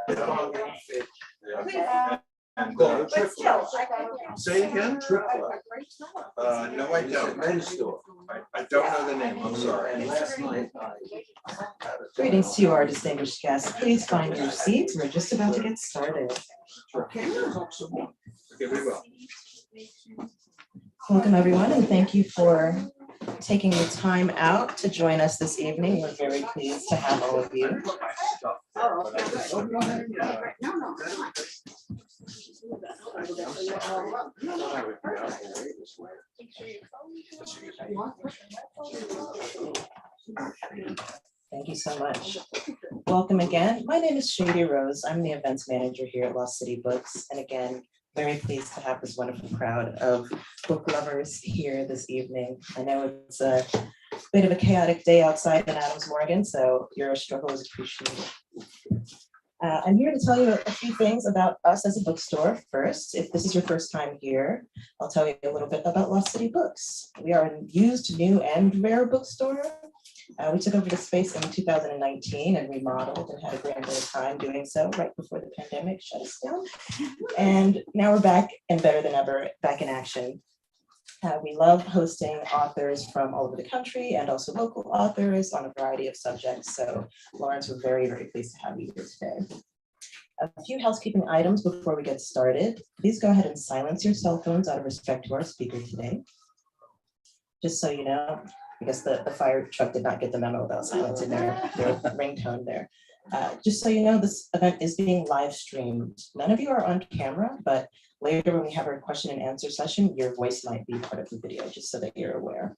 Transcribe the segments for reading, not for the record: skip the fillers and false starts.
And say again? No, I don't. Men's store. I don't know the name. I'm sorry. And last night Greetings to you, our distinguished guests. Please find your seats. We're just about to get started. Okay, we will. Welcome, everyone, and thank you for taking the time out to join us this evening. We're very pleased to have all of you. Thank you so much. Welcome again. My name is Shady Rose. I'm the events manager here at Lost City Books. And again, very pleased to have this wonderful crowd of book lovers here this evening. I know it's a bit of a chaotic day outside in Adams Morgan, so your struggle is appreciated. I'm here to tell you a few things about us as a bookstore. First, if this is your first time here, I'll tell you a little bit about Lost City Books. We are a used, new, and rare bookstore. We took over the space in 2019 and remodeled and had a grand old time doing so right before the pandemic shut us down. And now we're back and better than ever, back in action. We love hosting authors from all over the country and also local authors on a variety of subjects. So Lawrence, we're very, very pleased to have you here today. A few housekeeping items before we get started. Please go ahead and silence your cell phones out of respect to our speaker today. Just so you know, I guess the fire truck did not get the memo about silencing their ringtone there. Just so you know, this event is being live streamed. None of you are on camera, but later when we have our question and answer session, your voice might be part of the video, just so that you're aware.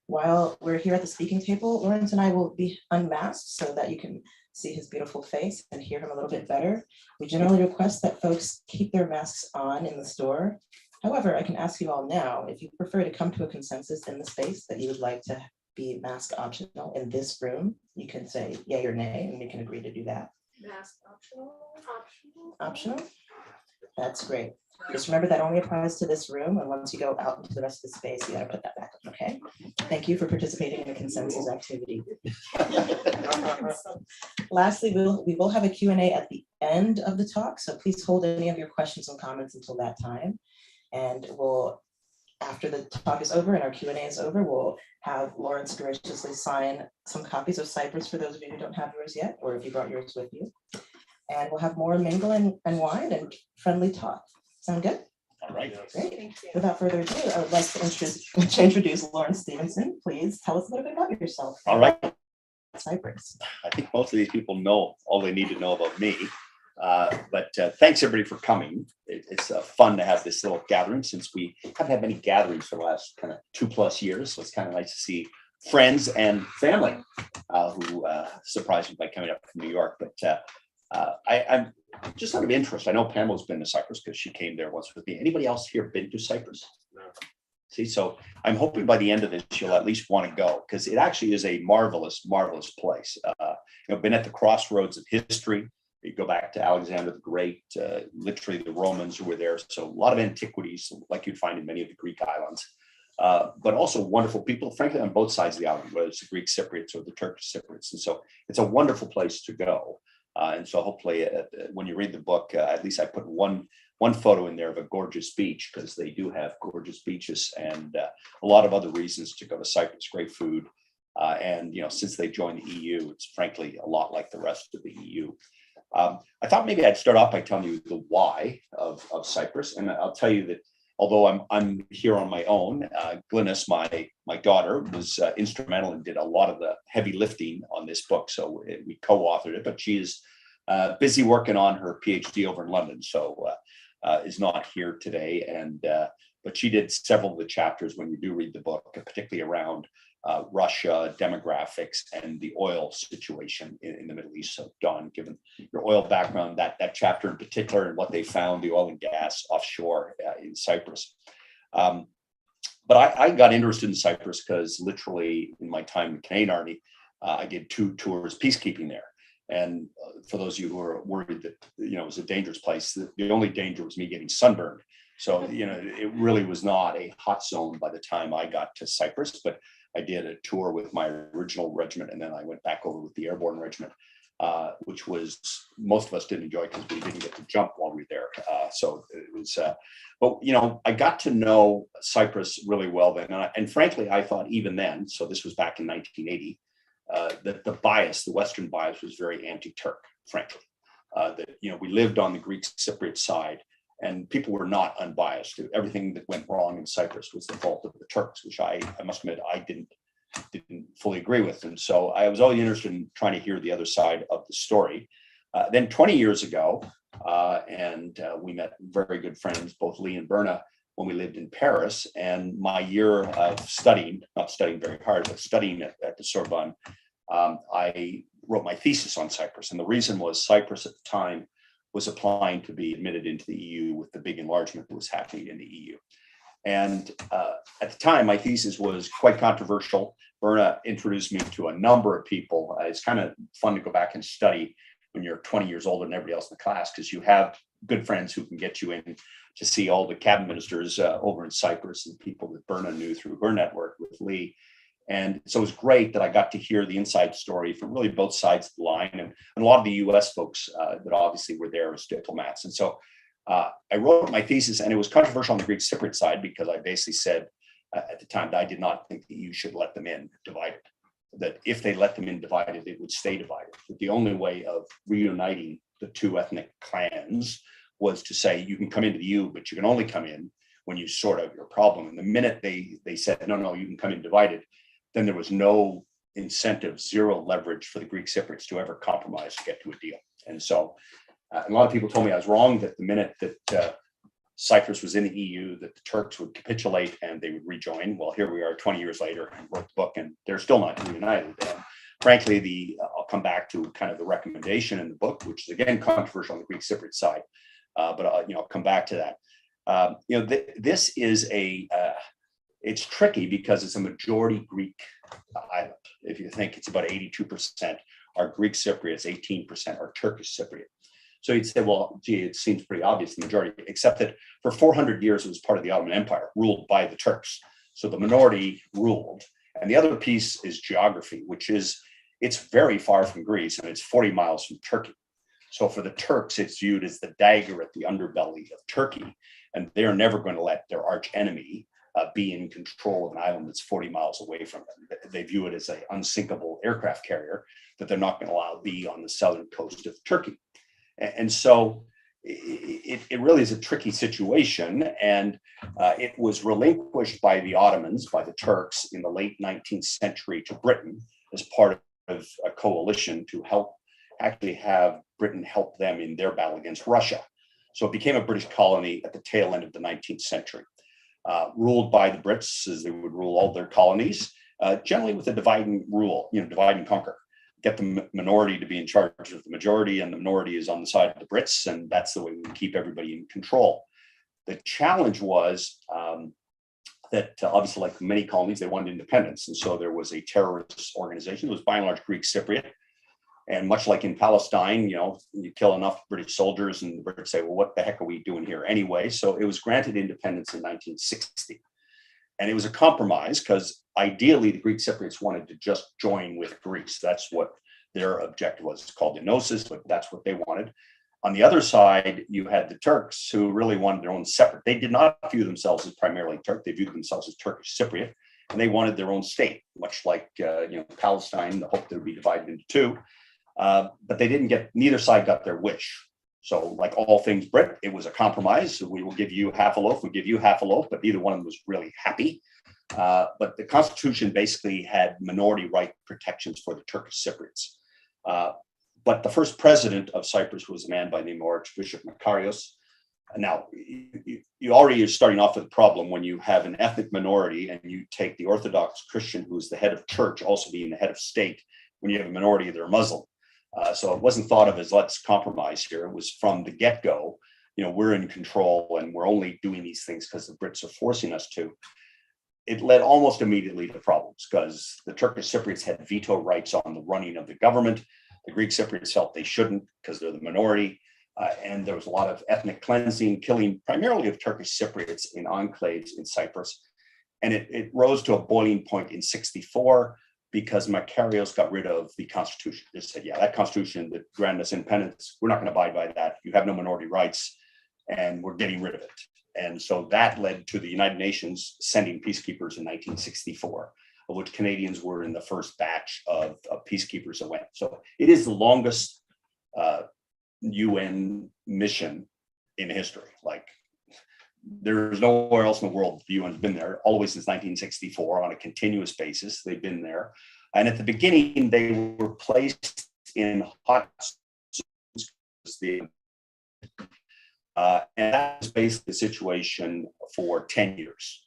While we're here at the speaking table, Lawrence and I will be unmasked so that you can see his beautiful face and hear him a little bit better. We generally request that folks keep their masks on in the store. However, I can ask you all now, if you prefer to come to a consensus in the space that you would like to be mask optional in this room, you can say yay or nay, and we can agree to do that. Mask optional. Optional? That's great. Just remember that only applies to this room, and once you go out into the rest of the space, you gotta put that back on, okay? Thank you for participating in the consensus activity. Lastly, we will have a Q&A at the end of the talk, so please hold any of your questions and comments until that time. And we'll, after the talk is over and our Q&A is over, we'll have Lawrence graciously sign some copies of Cyprus for those of you who don't have yours yet, or if you brought yours with you. And we'll have more mingling and wine and friendly talk. Sound good? All right. Great. Without further ado, I would like to introduce Lawrence Stevenson. Please tell us a little bit about yourself. All right. Cyprus. I think most of these people know all they need to know about me. But thanks everybody for coming. It's fun to have this little gathering since we haven't had many gatherings for the last kind of 2+ years. So it's kind of nice to see friends and family who surprised me by coming up from New York. But I'm just out of interest. I know Pamela's been to Cyprus because she came there once with me. Anybody else here been to Cyprus? No. See, so I'm hoping by the end of this, you'll at least want to go because it actually is a marvelous, marvelous place. Been at the crossroads of history. You go back to Alexander the Great, literally the Romans who were there. So a lot of antiquities like you'd find in many of the Greek islands, but also wonderful people, frankly, on both sides of the island, whether it's the Greek Cypriots or the Turkish Cypriots. And so it's a wonderful place to go. And so hopefully when you read the book, at least I put one photo in there of a gorgeous beach because they do have gorgeous beaches and a lot of other reasons to go to Cyprus, great food. And, since they joined the EU, it's frankly a lot like the rest of the EU. I thought maybe I'd start off by telling you the why of Cyprus. And I'll tell you that although I'm here on my own, Glynis, my daughter, was instrumental and did a lot of the heavy lifting on this book. So we co-authored it, but she is busy working on her PhD over in London. So is not here today. And but she did several of the chapters when you do read the book, particularly around Russia, demographics, and the oil situation in the Middle East. So Dawn, given your oil background, that chapter in particular and what they found, the oil and gas offshore in Cyprus. But I got interested in Cyprus because literally in my time in the Canadian Army, I did 2 tours peacekeeping there. And for those of you who are worried that, it was a dangerous place, the only danger was me getting sunburned. So, it really was not a hot zone by the time I got to Cyprus, but I did a tour with my original regiment, and then I went back over with the airborne regiment. which was most of us didn't enjoy because we didn't get to jump while we were there. So it was, but I got to know Cyprus really well then. And frankly, I thought even then, so this was back in 1980, that the Western bias was very anti-Turk, frankly. That, we lived on the Greek Cypriot side and people were not unbiased. Everything that went wrong in Cyprus was the fault of the Turks, which I must admit, I didn't fully agree with. And so I was always interested in trying to hear the other side of the story. Then 20 years ago, and we met very good friends, both Lee and Berna, when we lived in Paris. And my year of studying, not studying very hard, but studying at the Sorbonne, I wrote my thesis on Cyprus. And the reason was Cyprus at the time was applying to be admitted into the EU with the big enlargement that was happening in the EU. And at the time, my thesis was quite controversial. Berna introduced me to a number of people. It's kind of fun to go back and study when you're 20 years older than everybody else in the class, because you have good friends who can get you in to see all the cabinet ministers over in Cyprus and people that Berna knew through her network with Lee. And so it was great that I got to hear the inside story from really both sides of the line, and a lot of the US folks that obviously were there as diplomats. And so I wrote my thesis, and it was controversial on the Greek Cypriot side because I basically said at the time that I did not think the EU should let them in divided, that if they let them in divided, it would stay divided. That the only way of reuniting the two ethnic clans was to say, you can come into the EU, but you can only come in when you sort out your problem. And the minute they said, no, you can come in divided, then there was no incentive, zero leverage for the Greek Cypriots to ever compromise to get to a deal. And so a lot of people told me I was wrong, that the minute that Cyprus was in the EU, that the Turks would capitulate and they would rejoin. Well, here we are 20 years later and wrote the book, and they're still not reunited. And frankly, I'll come back to kind of the recommendation in the book, which is again controversial on the Greek Cypriot side, but I'll come back to that. This is it's tricky because it's a majority Greek island. If you think it's about 82% are Greek Cypriots, 18% are Turkish Cypriot. So you'd say, well, gee, it seems pretty obvious, the majority, except that for 400 years, it was part of the Ottoman Empire, ruled by the Turks. So the minority ruled. And the other piece is geography, which is, it's very far from Greece and it's 40 miles from Turkey. So for the Turks, it's viewed as the dagger at the underbelly of Turkey. And they're never going to let their arch enemy be in control of an island that's 40 miles away from them. They view it as an unsinkable aircraft carrier that they're not going to allow be on the southern coast of Turkey. And so it really is a tricky situation. And it was relinquished by the Ottomans, by the Turks in the late 19th century to Britain as part of a coalition to help actually have Britain help them in their battle against Russia. So it became a British colony at the tail end of the 19th century. Ruled by the Brits as they would rule all their colonies, generally with a divide and conquer. Get the minority to be in charge of the majority, and the minority is on the side of the Brits, and that's the way we keep everybody in control. The challenge was that obviously, like many colonies, they wanted independence, and so there was a terrorist organization. It was by and large Greek Cypriot. And much like in Palestine, you kill enough British soldiers and the British say, well, what the heck are we doing here anyway? So it was granted independence in 1960. And it was a compromise because ideally the Greek Cypriots wanted to just join with Greece. That's what their objective was. It's called enosis, but that's what they wanted. On the other side, you had the Turks who really wanted their own separate. They did not view themselves as primarily Turk. They viewed themselves as Turkish Cypriot, and they wanted their own state, much like Palestine, the hope they would be divided into two. But they didn't neither side got their wish. So like all things Brit, it was a compromise. So we will give you half a loaf, we'll give you half a loaf, but neither one of them was really happy. But the Constitution basically had minority right protections for the Turkish Cypriots. But the first president of Cyprus was a man by the name of Archbishop Makarios. Now, you already are starting off with a problem when you have an ethnic minority and you take the Orthodox Christian, who's the head of church, also being the head of state. When you have a minority, they're Muslim. So it wasn't thought of as let's compromise here. It was from the get-go, we're in control and we're only doing these things because the Brits are forcing us to. It led almost immediately to problems because the Turkish Cypriots had veto rights on the running of the government. The Greek Cypriots felt they shouldn't because they're the minority. And there was a lot of ethnic cleansing, killing primarily of Turkish Cypriots in enclaves in Cyprus. And it rose to a boiling point in 1964 because Makarios got rid of the Constitution. They said, yeah, that Constitution that granted us independence, we're not going to abide by that. You have no minority rights, and we're getting rid of it. And so that led to the United Nations sending peacekeepers in 1964, of which Canadians were in the first batch of peacekeepers that went. So it is the longest UN mission in history. Like, there's nowhere else in the world the UN's been there all the way since 1964 on a continuous basis. They've been there. And at the beginning, they were placed in hot zones. And that was basically the situation for 10 years.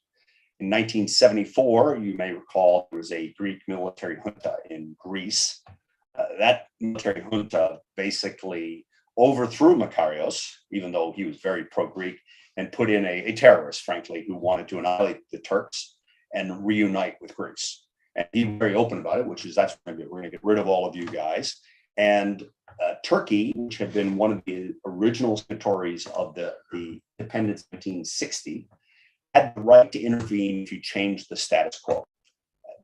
In 1974, you may recall, there was a Greek military junta in Greece. That military junta basically overthrew Makarios, even though he was very pro-Greek, and put in a terrorist, frankly, who wanted to annihilate the Turks and reunite with Greece. And he was very open about it, which is, we're going to get rid of all of you guys. And Turkey, which had been one of the original signatories of the independence in 1960, had the right to intervene if you changed the status quo.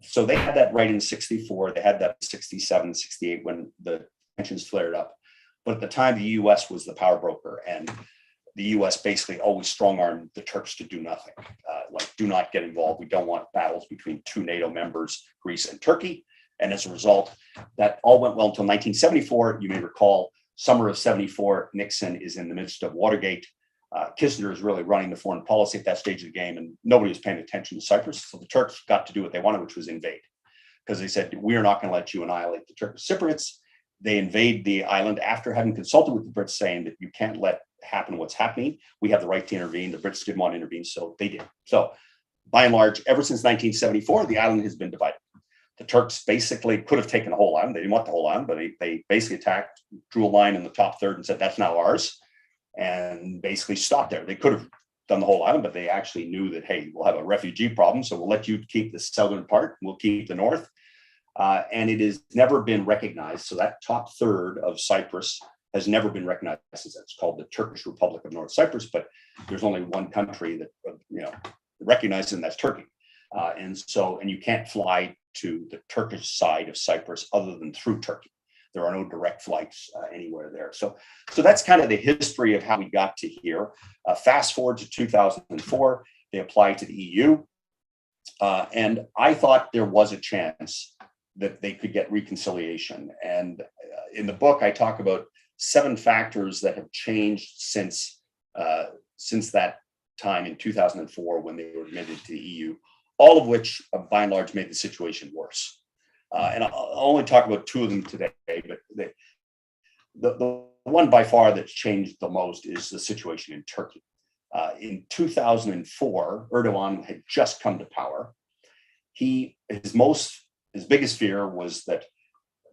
So they had that right in 64. They had that in 67, 68 when the tensions flared up. But at the time, the US was the power broker, and the US basically always strong-armed the Turks to do nothing. Like, do not get involved. We don't want battles between two NATO members, Greece and Turkey. And as a result, that all went well until 1974. You may recall, summer of 74, Nixon is in the midst of Watergate. Kissinger is really running the foreign policy at that stage of the game, and nobody was paying attention to Cyprus. So the Turks got to do what they wanted, which was invade. Because they said, we are not going to let you annihilate the Turkish Cypriots. They invade the island after having consulted with the Brits, saying that you can't let happen what's happening. We have the right to intervene. The Brits didn't want to intervene, so they did. So by and large, ever since 1974, the island has been divided. The Turks basically could have taken the whole island. They didn't want the whole island, but they basically attacked, drew a line in the top third and said, that's now ours, and basically stopped there. They could have done the whole island, but they actually knew that, hey, we'll have a refugee problem, so we'll let you keep the southern part, we'll keep the north. And it has never been recognized. So that top third of Cyprus has never been recognized as it's called the Turkish Republic of North Cyprus, but there's only one country that recognizes, and that's Turkey. And you can't fly to the Turkish side of Cyprus other than through Turkey. There are no direct flights anywhere there. So that's kind of the history of how we got to here. Fast forward to 2004, they applied to the EU. And I thought there was a chance that they could get reconciliation. And in the book, I talk about 7 factors that have changed since that time in 2004 when they were admitted to the EU, all of which, by and large, made the situation worse. And I'll only talk about 2 of them today, but the one by far that's changed the most is the situation in Turkey. In 2004, Erdogan had just come to power. His biggest fear was that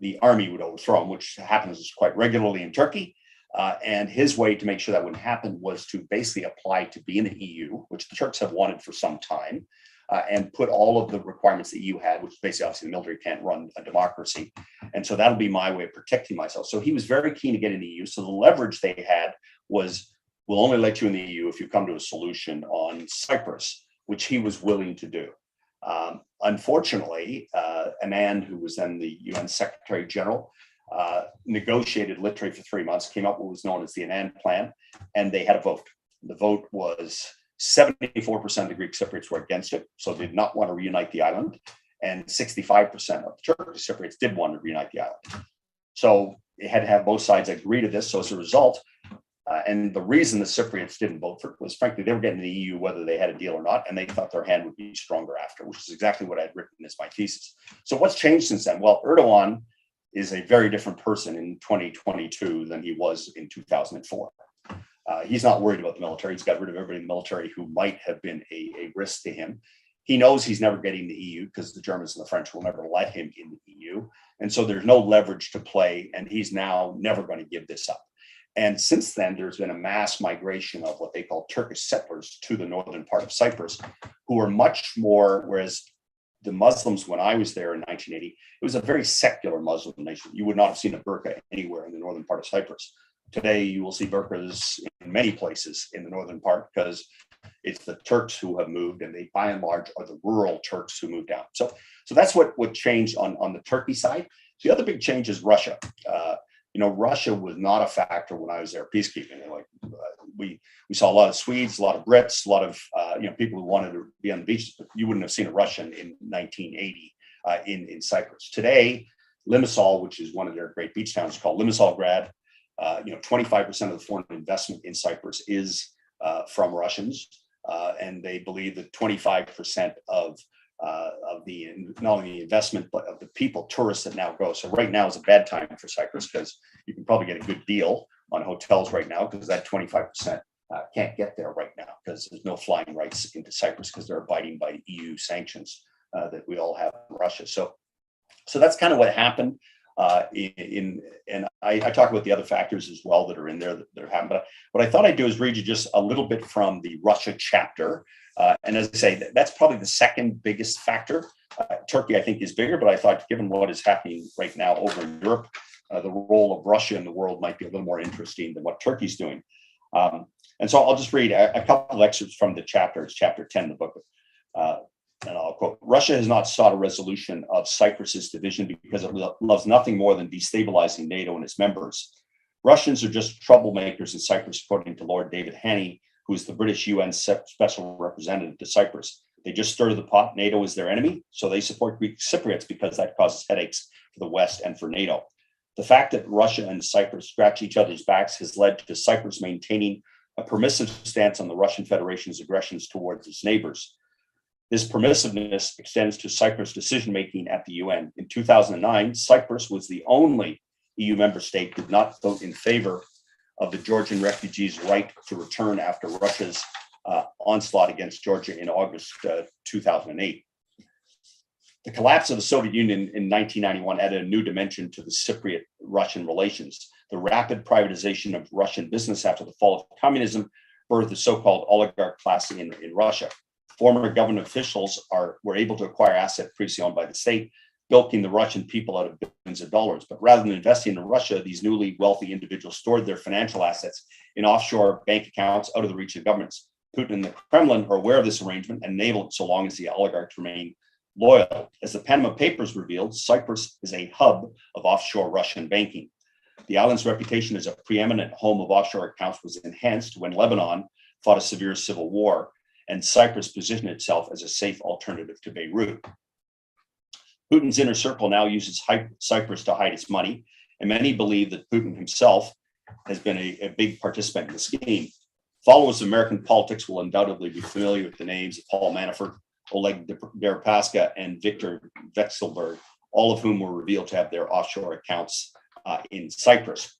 the army would overthrow him, which happens quite regularly in Turkey. And his way to make sure that wouldn't happen was to basically apply to be in the EU, which the Turks have wanted for some time, and put all of the requirements the EU had, which basically, obviously, the military can't run a democracy. And so that'll be my way of protecting myself. So he was very keen to get in the EU. So the leverage they had was, we'll only let you in the EU if you come to a solution on Cyprus, which he was willing to do. Unfortunately, Anand, who was then the UN Secretary General, negotiated literally for 3 months, came up with what was known as the Anand Plan, and they had a vote. The vote was 74% of the Greek Cypriots were against it, so they did not want to reunite the island, and 65% of the Turkish Cypriots did want to reunite the island. So it had to have both sides agree to this. So as a result, and the reason the Cypriots didn't vote for it was, frankly, they were getting the EU whether they had a deal or not, and they thought their hand would be stronger after, which is exactly what I had written as my thesis. So what's changed since then? Well, Erdogan is a very different person in 2022 than he was in 2004. He's not worried about the military. He's got rid of everybody in the military who might have been a risk to him. He knows he's never getting the EU because the Germans and the French will never let him in the EU. And so there's no leverage to play, and he's now never going to give this up. And since then, there's been a mass migration of what they call Turkish settlers to the northern part of Cyprus, who are much more, whereas the Muslims, when I was there in 1980, it was a very secular Muslim nation. You would not have seen a burqa anywhere in the northern part of Cyprus. today you will see burqas in many places in the northern part because it's the Turks who have moved, and they by and large are the rural Turks who moved down. So that's what changed on the Turkey side. The other big change is Russia. Russia was not a factor when I was there peacekeeping. We saw a lot of Swedes, a lot of Brits, a lot of people who wanted to be on the beaches, but you wouldn't have seen a Russian in 1980 in Cyprus. Today, Limassol, which is one of their great beach towns, called Limassolgrad. 25% of the foreign investment in Cyprus is from Russians, and they believe that 25% of the not only the investment but of the people, tourists that now go. So right now is a bad time for Cyprus because you can probably get a good deal on hotels right now because that 25% can't get there right now because there's no flying rights into Cyprus because they're abiding by EU sanctions that we all have in Russia. So that's kind of what happened. And I talk about the other factors as well that are in there that happen. But what I thought I'd do is read you just a little bit from the Russia chapter. And as I say, that's probably the second biggest factor. Turkey, I think, is bigger, but I thought given what is happening right now over in Europe, the role of Russia in the world might be a little more interesting than what Turkey's doing. And so I'll just read a couple of excerpts from the chapter. It's chapter 10 of the book. And I'll quote, "Russia has not sought a resolution of Cyprus's division because it loves nothing more than destabilizing NATO and its members. Russians are just troublemakers in Cyprus, according to Lord David Haney, who is the British UN special representative to Cyprus. They just stir the pot. NATO is their enemy, so they support Greek Cypriots because that causes headaches for the West and for NATO. The fact that Russia and Cyprus scratch each other's backs has led to Cyprus maintaining a permissive stance on the Russian Federation's aggressions towards its neighbors. This permissiveness extends to Cyprus' decision-making at the UN. In 2009, Cyprus was the only EU member state that did not vote in favor of the Georgian refugees' right to return after Russia's onslaught against Georgia in August 2008. The collapse of the Soviet Union in 1991 added a new dimension to the Cypriot-Russian relations. The rapid privatization of Russian business after the fall of communism birthed the so-called oligarch class in Russia. Former government officials were able to acquire assets previously owned by the state, bilking the Russian people out of billions of dollars. But rather than investing in Russia, these newly wealthy individuals stored their financial assets in offshore bank accounts out of the reach of governments. Putin and the Kremlin are aware of this arrangement and enable it so long as the oligarchs remain loyal. As the Panama Papers revealed, Cyprus is a hub of offshore Russian banking. The island's reputation as a preeminent home of offshore accounts was enhanced when Lebanon fought a severe civil war, and Cyprus positioned itself as a safe alternative to Beirut. Putin's inner circle now uses Cyprus to hide its money, and many believe that Putin himself has been a big participant in the scheme. Followers of American politics will undoubtedly be familiar with the names of Paul Manafort, Oleg Deripaska, and Viktor Vekselberg, all of whom were revealed to have their offshore accounts in Cyprus.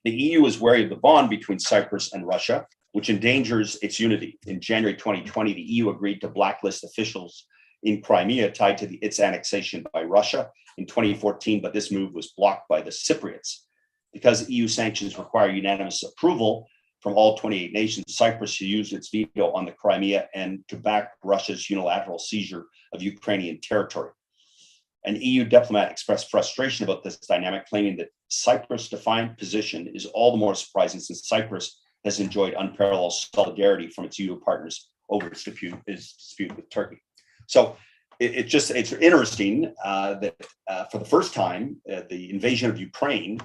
The EU is wary of the bond between Cyprus and Russia, which endangers its unity. In January 2020, the EU agreed to blacklist officials in Crimea tied to its annexation by Russia in 2014, but this move was blocked by the Cypriots. Because EU sanctions require unanimous approval from all 28 nations, Cyprus used its veto on the Crimea and to back Russia's unilateral seizure of Ukrainian territory. An EU diplomat expressed frustration about this dynamic, claiming that Cyprus' defined position is all the more surprising since Cyprus has enjoyed unparalleled solidarity from its EU partners over its dispute with Turkey. So it's interesting that for the first time, the invasion of Ukraine,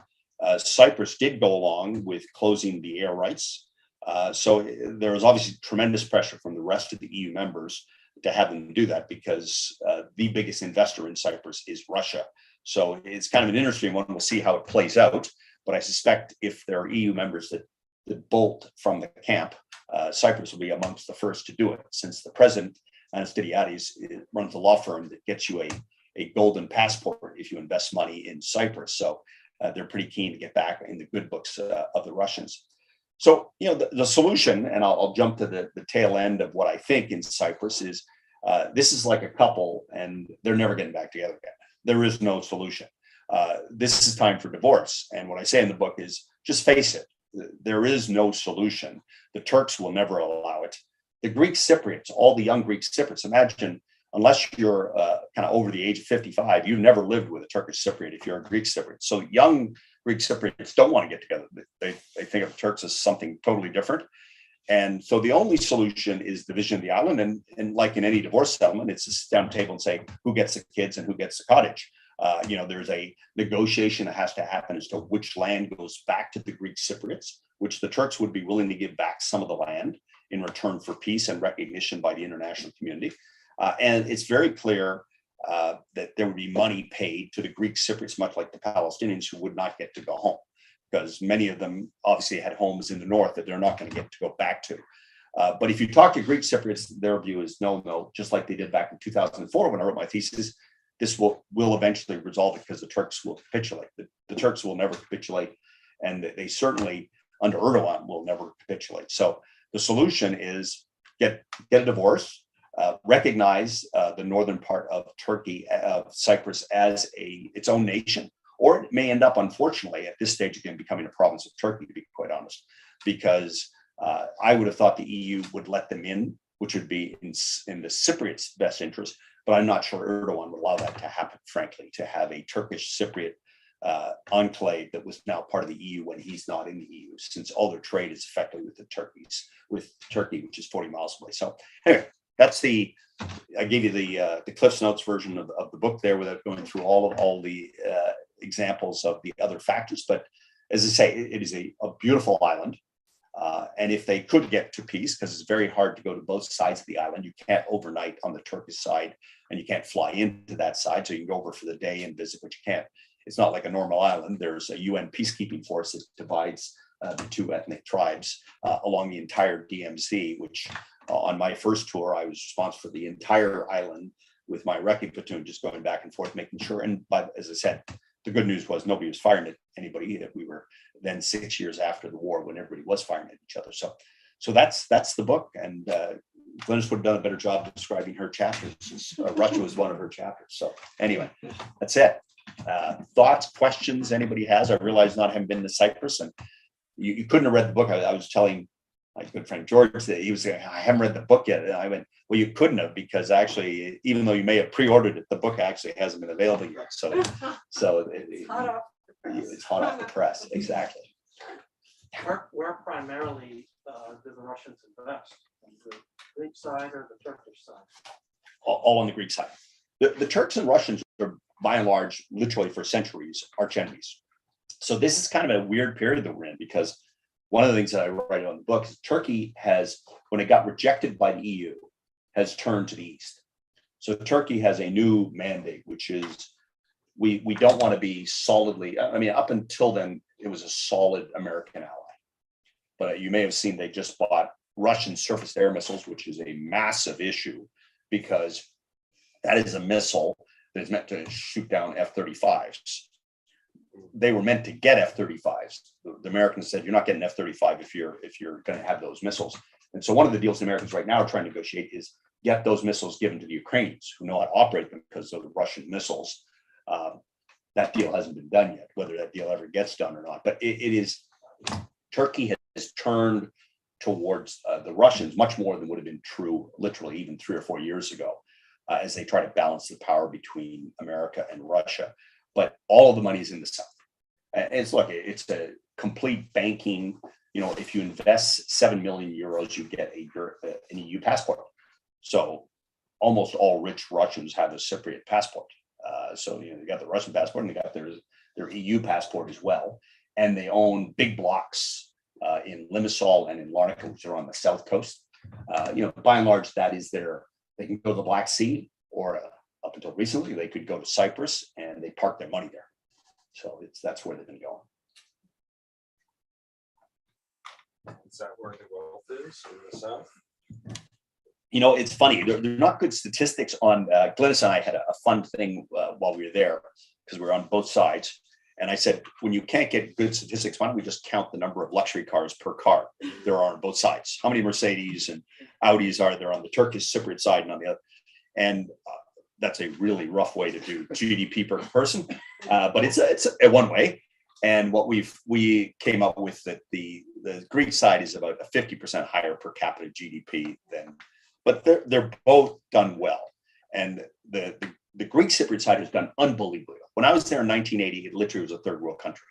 Cyprus did go along with closing the air rights. So there was obviously tremendous pressure from the rest of the EU members to have them do that because the biggest investor in Cyprus is Russia. So it's kind of an interesting one. We'll see how it plays out. But I suspect if there are EU members that bolt from the camp, Cyprus will be amongst the first to do it, since the president, Anastidiades, runs a law firm that gets you a golden passport if you invest money in Cyprus. So they're pretty keen to get back in the good books of the Russians. So, the solution, and I'll jump to the tail end of what I think in Cyprus is, this is like a couple and they're never getting back together again. There is no solution. This is time for divorce. And what I say in the book is, just face it, there is no solution. The Turks will never allow it. The Greek Cypriots, all the young Greek Cypriots, imagine unless you're kind of over the age of 55, you've never lived with a Turkish Cypriot if you're a Greek Cypriot. So young Greek Cypriots don't want to get together. They think of Turks as something totally different. And so the only solution is division of the island. And like in any divorce settlement, it's to sit down at the table and say who gets the kids and who gets the cottage. There's a negotiation that has to happen as to which land goes back to the Greek Cypriots, which the Turks would be willing to give back some of the land in return for peace and recognition by the international community. And it's very clear that there would be money paid to the Greek Cypriots, much like the Palestinians who would not get to go home, because many of them obviously had homes in the north that they're not going to get to go back to. But if you talk to Greek Cypriots, their view is no, just like they did back in 2004 when I wrote my thesis, this will eventually resolve it because the Turks will capitulate. The Turks will never capitulate, and they certainly, under Erdogan, will never capitulate. So the solution is get a divorce, recognize the northern part of Turkey, Cyprus, as its own nation, or it may end up, unfortunately, at this stage again, becoming a province of Turkey, to be quite honest, because I would have thought the EU would let them in, which would be in the Cypriots' best interest. But I'm not sure Erdogan would allow that to happen, frankly, to have a Turkish Cypriot enclave that was now part of the EU when he's not in the EU, since all their trade is effectively with Turkey, which is 40 miles away. So anyway, I gave you the Cliff's Notes version of the book there without going through all the examples of the other factors. But as I say, it is a beautiful island. And if they could get to peace, because it's very hard to go to both sides of the island, you can't overnight on the Turkish side and you can't fly into that side. So you can go over for the day and visit, but you can't. It's not like a normal island. There's a UN peacekeeping force that divides the two ethnic tribes along the entire DMZ, which on my first tour, I was responsible for the entire island with my wrecking platoon, just going back and forth, making sure. And but as I said, the good news was nobody was firing at anybody. We were then 6 years after the war when everybody was firing at each other. So that's the book. And Glynis would have done a better job describing her chapters. Russia was one of her chapters. So anyway, that's it. Thoughts, questions anybody has? I realize not having been to Cyprus, and you couldn't have read the book. I was telling my good friend George that he was saying, I haven't read the book yet. And I went, well, you couldn't have, because actually, even though you may have pre-ordered it, the book actually hasn't been available yet. So it's hot off the press. Exactly. Where primarily do the Russians invest? On the Greek side or the Turkish side? All on the Greek side. The Turks and Russians are, by and large, literally for centuries, arch enemies. So this is kind of a weird period that we're in, because one of the things that I write on the book is Turkey has, when it got rejected by the EU, has turned to the east. So Turkey has a new mandate, which is we don't want to be solidly, I mean, up until then, it was a solid American ally. But you may have seen they just bought Russian surface air missiles, which is a massive issue, because that is a missile that is meant to shoot down F-35s. They were meant to get F-35s. The Americans said, you're not getting F-35 if you're going to have those missiles. And so one of the deals the Americans right now are trying to negotiate is get those missiles given to the Ukrainians who know how to operate them because of the Russian missiles. That deal hasn't been done yet, whether that deal ever gets done or not. But it is, Turkey has turned towards the Russians much more than would have been true literally even 3 or 4 years ago, as they try to balance the power between America and Russia. But all of the money is in the south. And it's a complete banking. If you invest 7 million euros, you get an EU passport. So almost all rich Russians have a Cypriot passport. So they got the Russian passport and they got their EU passport as well. And they own big blocks in Limassol and in Larnaca, which are on the south coast. By and large, that is they can go to the Black Sea, or up until recently, they could go to Cyprus, and they park their money there. So that's where they've been going. Is that where the wealth is in the south? It's funny. They're not good statistics on. Glynis and I had a fun thing while we were there, because we were on both sides. And I said, when you can't get good statistics, why don't we just count the number of luxury cars per car there are on both sides? How many Mercedes and Audis are there on the Turkish Cypriot side and on the other? And that's a really rough way to do GDP per person, but it's a one way. And what we came up with that the Greek side is about a 50% higher per capita GDP than, but they're both done well. And the Greek Cypriot side has done unbelievably well. When I was there in 1980, it literally was a third world country.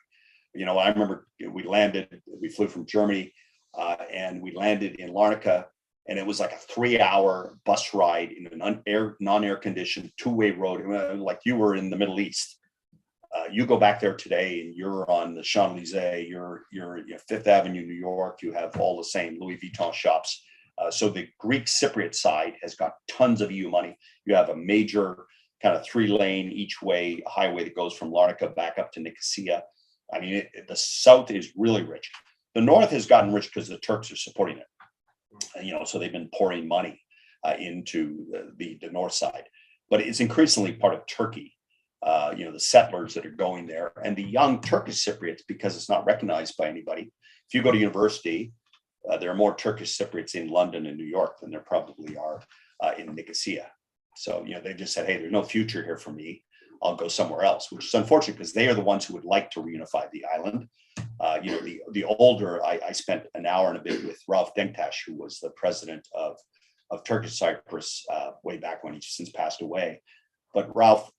You know, I remember we flew from Germany, and we landed in Larnaca, and it was like a 3-hour bus ride in an non-air conditioned two-way road, like you were in the Middle East. You go back there today and you're on the Champs-Élysées, you're Fifth Avenue, New York, you have all the same Louis Vuitton shops. So the Greek Cypriot side has got tons of EU money. You have a major kind of 3-lane each way highway that goes from Larnaca back up to Nicosia. I mean, the south is really rich. The north has gotten rich because the Turks are supporting it. You know, so they've been pouring money into the north side, but it's increasingly part of Turkey. You know, the settlers that are going there and the young Turkish Cypriots, because it's not recognized by anybody. If you go to university, there are more Turkish Cypriots in London and New York than there probably are in Nicosia. So, you know, they just said, hey, there's no future here for me. I'll go somewhere else, which is unfortunate because they are the ones who would like to reunify the island. You know, the older, I spent an hour and a bit with Ralph Denktash, who was the president of Turkish Cyprus way back when, he's since passed away. But Ralph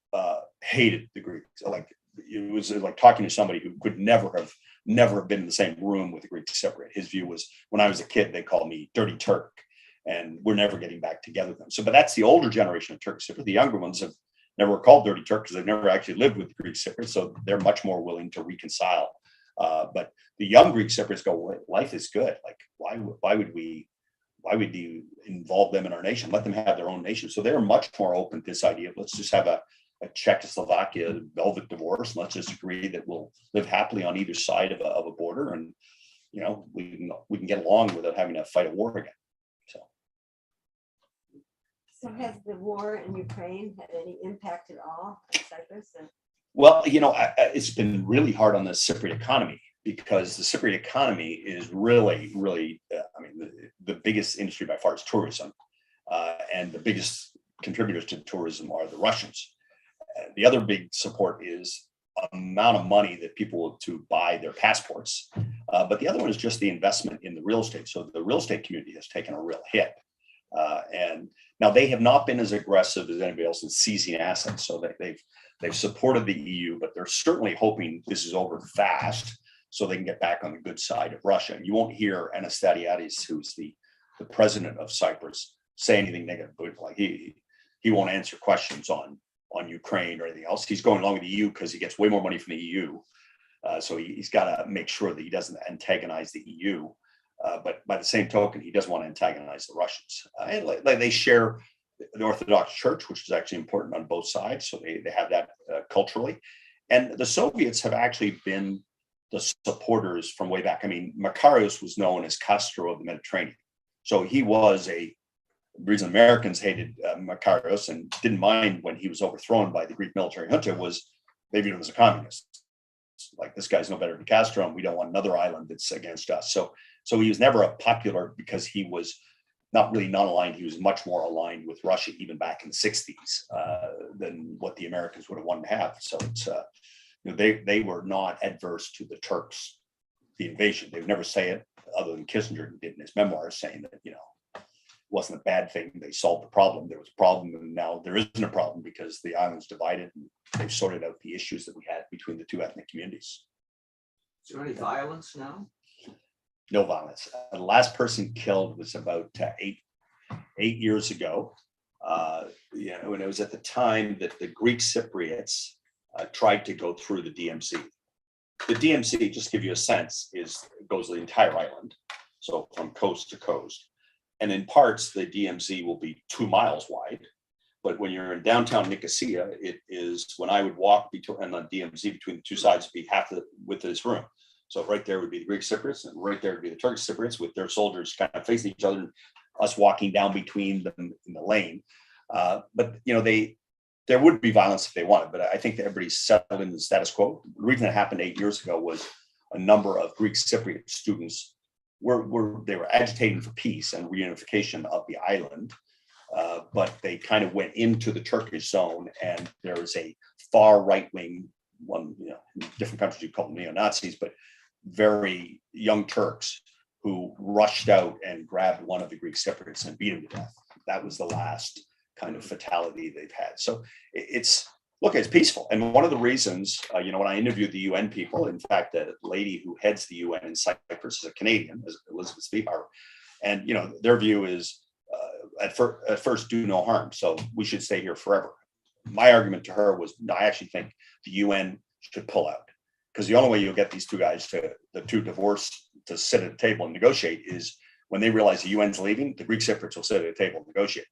hated the Greeks. Like, it was like talking to somebody who could never have been in the same room with the Greek Cypriot. His view was, when I was a kid, they called me dirty Turk, and we're never getting back together with them. So, but that's the older generation of Turkish Cypriot. The younger ones have never called dirty Turk because they've never actually lived with the Greek Cypriots, so they're much more willing to reconcile. But the young Greek Cypriots go, well, life is good. Like, why would you involve them in our nation? Let them have their own nation. So they're much more open to this idea of, let's just have a Czechoslovakia velvet divorce. And let's just agree that we'll live happily on either side of a border, and you know, we can get along without having to fight a war again. So has the war in Ukraine had any impact at all on Cyprus? Well, you know, it's been really hard on the Cypriot economy, because the Cypriot economy is really, I mean, the biggest industry by far is tourism. And the biggest contributors to tourism are the Russians. The other big support is amount of money that people will to buy their passports. But the other one is just the investment in the real estate. So the real estate community has taken a real hit. And now they have not been as aggressive as anybody else in seizing assets. So they've supported the EU, but they're certainly hoping this is over fast so they can get back on the good side of Russia. And you won't hear Anastasiadis, who's the president of Cyprus, say anything negative. Like he won't answer questions on Ukraine or anything else. He's going along with the EU because he gets way more money from the EU. So he's got to make sure that he doesn't antagonize the EU. But by the same token, he doesn't want to antagonize the Russians. And they share the Orthodox Church, which is actually important on both sides. So they have that culturally. And the Soviets have actually been the supporters from way back. I mean, Makarios was known as Castro of the Mediterranean. So he was the reason Americans hated Makarios and didn't mind when he was overthrown by the Greek military junta was they viewed him as a communist. Like, this guy's no better than Castro, and we don't want another island that's against us. So he was never a popular, because he was not really non-aligned. He was much more aligned with Russia even back in the 60s than what the Americans would have wanted to have. So it's you know, they were not adverse to the Turks, the invasion. They would never say it, other than Kissinger did in his memoirs, saying that, you know, it wasn't a bad thing. They solved the problem. There was a problem, and now there isn't a problem because the island's divided and they've sorted out the issues that we had between the two ethnic communities. Is there any violence now? No violence. The last person killed was about 8 years ago. You know, when it was at the time that the Greek Cypriots tried to go through the DMZ. The DMZ, just to give you a sense, goes the entire island, so from coast to coast. And in parts, the DMZ will be 2 miles wide. But when you're in downtown Nicosia, it is, when I would walk on the DMZ between the two sides, would be half the width of this room. So right there would be the Greek Cypriots, and right there would be the Turkish Cypriots with their soldiers kind of facing each other, and us walking down between them in the lane. But, you know, there would be violence if they wanted, but I think that everybody's settled in the status quo. The reason it happened 8 years ago was a number of Greek Cypriot students they were agitating for peace and reunification of the island, but they kind of went into the Turkish zone, and there was a far right wing one, you know, in different countries you call them neo-Nazis, but very young Turks who rushed out and grabbed one of the Greek Cypriots and beat him to death. That was the last kind of fatality they've had. So it's peaceful. And one of the reasons, when I interviewed the UN people, in fact, the lady who heads the UN in Cyprus is a Canadian, Elizabeth Spivak, and their view is at first do no harm. So we should stay here forever. My argument to her was, I actually think the UN should pull out, because the only way you'll get these two guys the two divorced to sit at a table and negotiate is when they realize the UN's leaving, the Greek Cypriots will sit at a table and negotiate.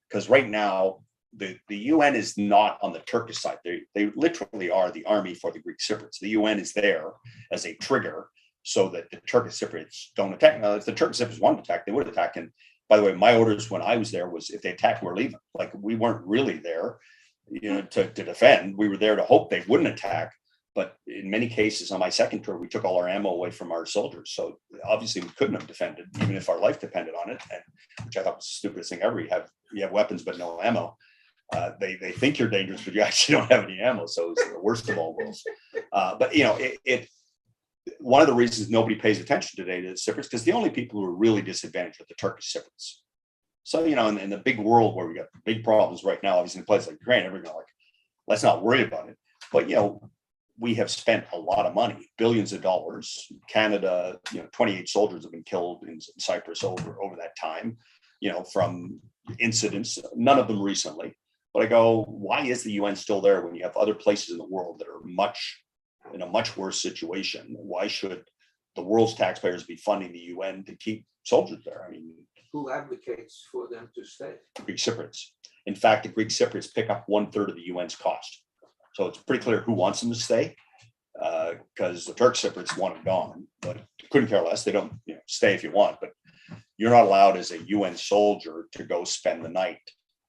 Because right now, the UN is not on the Turkish side. They literally are the army for the Greek Cypriots. The UN is there as a trigger so that the Turkish Cypriots don't attack. Now, if the Turkish Cypriots wanted to attack, they would attack. And by the way, my orders when I was there was if they attack, we're leaving. Like, we weren't really there, to defend. We were there to hope they wouldn't attack. But in many cases, on my second tour, we took all our ammo away from our soldiers. So obviously we couldn't have defended, even if our life depended on it, and which I thought was the stupidest thing ever. You have weapons but no ammo. They think you're dangerous, but you actually don't have any ammo. So it's the worst of all worlds. But one of the reasons nobody pays attention today to the Cypriots, because the only people who are really disadvantaged are the Turkish Cypriots. So in the big world where we got big problems right now, obviously in places like Ukraine, everyone like, let's not worry about it. But we have spent a lot of money, billions of dollars. Canada, 28 soldiers have been killed in Cyprus over that time, from incidents, none of them recently. But I go, why is the UN still there when you have other places in the world that are in a much worse situation? Why should the world's taxpayers be funding the UN to keep soldiers there? I mean, Who advocates for them to stay? Greek Cypriots. In fact, the Greek Cypriots pick up 1/3 of the UN's cost. So it's pretty clear who wants them to stay, because the Turkish Cypriots want them gone, but couldn't care less. They don't stay if you want, but you're not allowed as a UN soldier to go spend the night